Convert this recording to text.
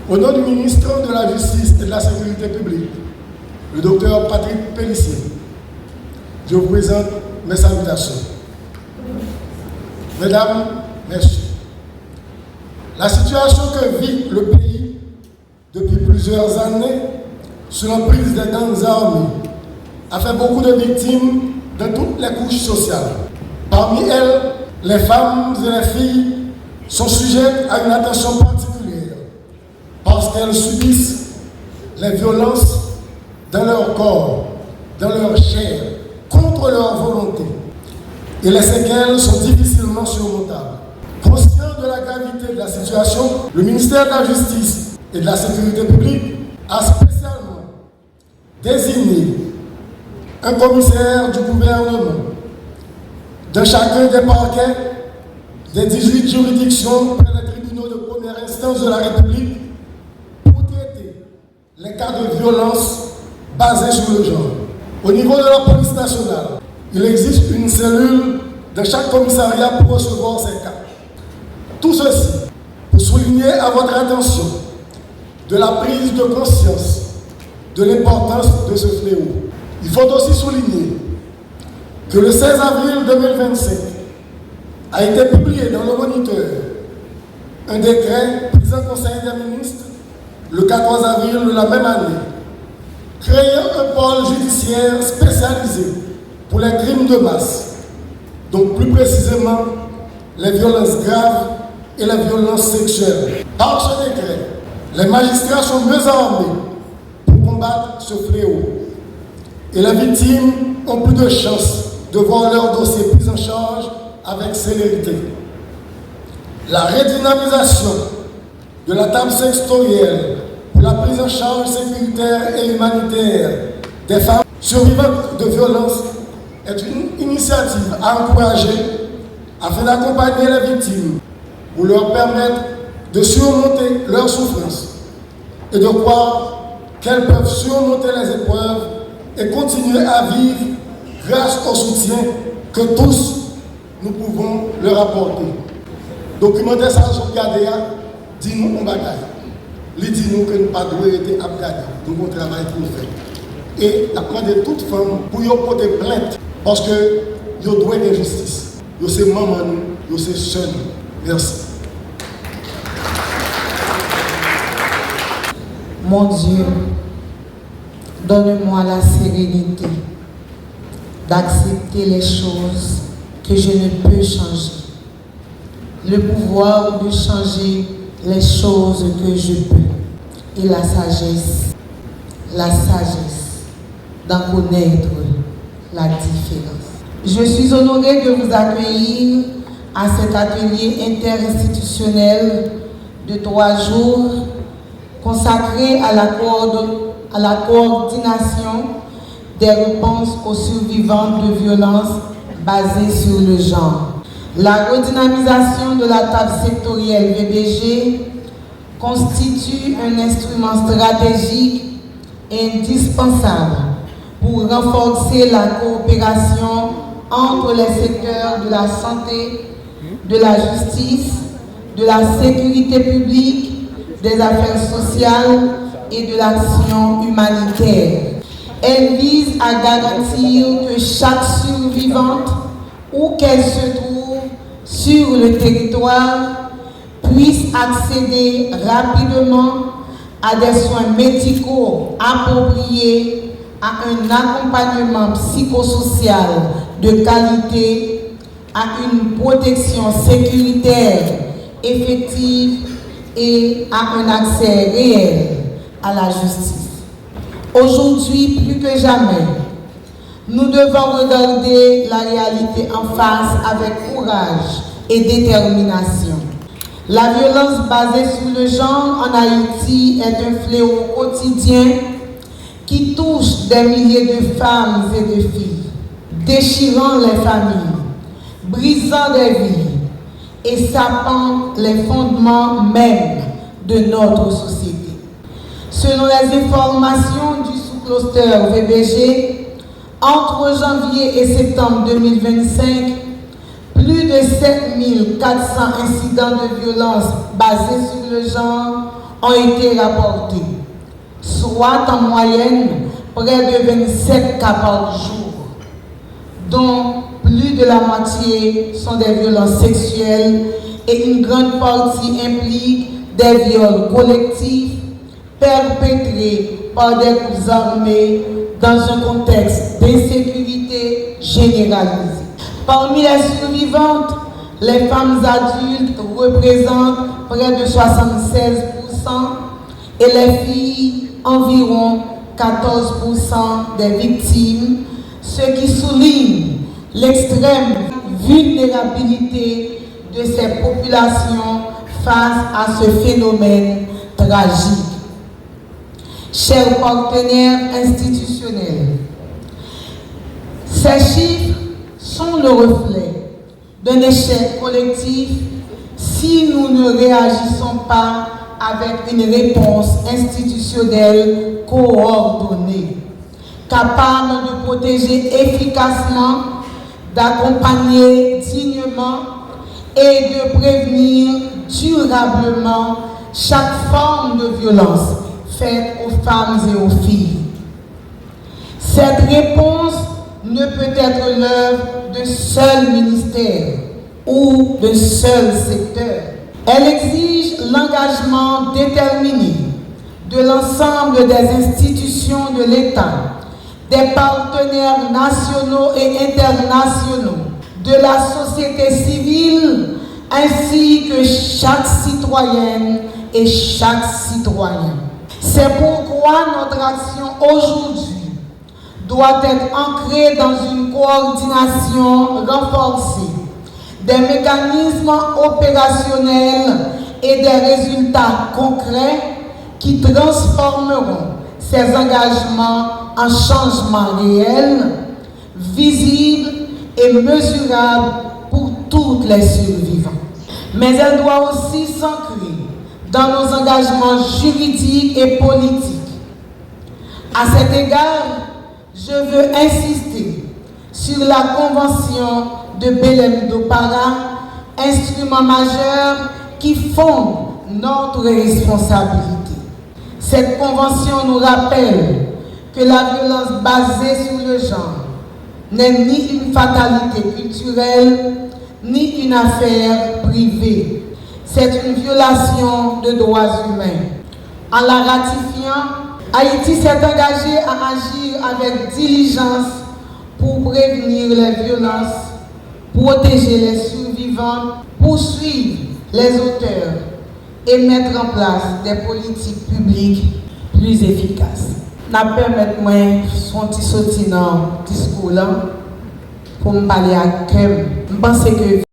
Au nom du ministre de la Justice et de la Sécurité publique, le docteur Patrick Pellissier, je vous présente mes salutations. Mesdames, Messieurs, la situation que vit le pays depuis plusieurs années sous l'emprise des gangs armés a fait beaucoup de victimes de toutes les couches sociales. Parmi elles, les femmes et les filles sont sujettes à une attention particulière parce qu'elles subissent les violences dans leur corps, dans leur chair, contre leur volonté. Et les séquelles sont difficilement surmontables. Conscient de la gravité de la situation, le ministère de la Justice et de la Sécurité publique a spécialement désigné un commissaire du gouvernement de chacun des parquets des 18 juridictions près des tribunaux de première instance de la République pour traiter les cas de violence basés sur le genre. Au niveau de la police nationale, il existe une cellule de chaque commissariat pour recevoir ces cas. Tout ceci pour souligner à votre attention de la prise de conscience de l'importance de ce fléau. Il faut aussi souligner que le 16 avril 2025 a été publié dans le Moniteur un décret pris en Conseil des ministres le 14 avril de la même année, créant un pôle judiciaire spécialisé pour les crimes de masse, donc plus précisément les violences graves et les violences sexuelles. Par ce décret, les magistrats sont mieux armés pour combattre ce fléau et les victimes ont plus de chances de voir leur dossier pris en charge avec célérité. La redynamisation de la table sectorielle pour la prise en charge sécuritaire et humanitaire des femmes survivantes de violences est une initiative à encourager afin d'accompagner les victimes pour leur permettre de surmonter leurs souffrances et de croire qu'elles peuvent surmonter les épreuves et continuer à vivre grâce au soutien que tous nous pouvons leur apporter. Documenter ça sur Gadea, dis-nous on bagaille. Il dit nous que nous ne pas doués être abgadés. Nous avons un travail pour faire. Et après de toute femme pour y porter plainte parce que nous doit de justice. Nous sommes maman, nous sommes seuls. Merci. Mon Dieu, donne-moi la sérénité d'accepter les choses que je ne peux changer, le pouvoir de changer les choses que je peux et la sagesse d'en connaître la différence. Je suis honorée de vous accueillir à cet atelier interinstitutionnel de 3 jours consacré à la coordination des réponses aux survivants de violences basées sur le genre. La redynamisation de la table sectorielle VBG constitue un instrument stratégique indispensable pour renforcer la coopération entre les secteurs de la santé, de la justice, de la sécurité publique, des affaires sociales et de l'action humanitaire. Elle vise à garantir que chaque survivante, où qu'elle se trouve sur le territoire, puisse accéder rapidement à des soins médicaux appropriés, à un accompagnement psychosocial de qualité, à une protection sécuritaire effective et à un accès réel à la justice. Aujourd'hui, plus que jamais, nous devons regarder la réalité en face avec courage et détermination. La violence basée sur le genre en Haïti est un fléau quotidien qui touche des milliers de femmes et de filles, déchirant les familles, brisant des vies et sapant les fondements même de notre société. Selon les informations du sous-cluster VBG, entre janvier et septembre 2025, plus de 7400 incidents de violence basés sur le genre ont été rapportés, soit en moyenne près de 27 cas par jour, dont plus de la moitié sont des violences sexuelles et une grande partie implique des viols collectifs perpétrés par des groupes armés dans un contexte d'insécurité généralisée. Parmi les survivantes, les femmes adultes représentent près de 76% et les filles environ 14% des victimes, ce qui souligne l'extrême vulnérabilité de ces populations face à ce phénomène tragique. Chers partenaires institutionnels, ces chiffres sont le reflet d'un échec collectif si nous ne réagissons pas avec une réponse institutionnelle coordonnée, capable de protéger efficacement, d'accompagner dignement et de prévenir durablement chaque forme de violence faite aux femmes et aux filles. Cette réponse ne peut être l'œuvre d'un seul ministère ou d'un seul secteur. Elle exige l'engagement déterminé de l'ensemble des institutions de l'État, des partenaires nationaux et internationaux, de la société civile, ainsi que chaque citoyenne et chaque citoyen. C'est pourquoi notre action aujourd'hui doit être ancrée dans une coordination renforcée, des mécanismes opérationnels et des résultats concrets qui transformeront ces engagements en changements réels, visibles et mesurables pour toutes les survivantes. Mais elle doit aussi s'ancrer dans nos engagements juridiques et politiques. À cet égard, je veux insister sur la Convention de Belém do Pará, instrument majeur qui fonde notre responsabilité. Cette convention nous rappelle que la violence basée sur le genre n'est ni une fatalité culturelle, ni une affaire privée. C'est une violation de droits humains. En la ratifiant, Haïti s'est engagé à agir avec diligence pour prévenir les violences, protéger les survivants, poursuivre les auteurs et mettre en place des politiques publiques plus efficaces. N'a permettre son petit sorti dans le discours là pour me parler à Kem. Je pense que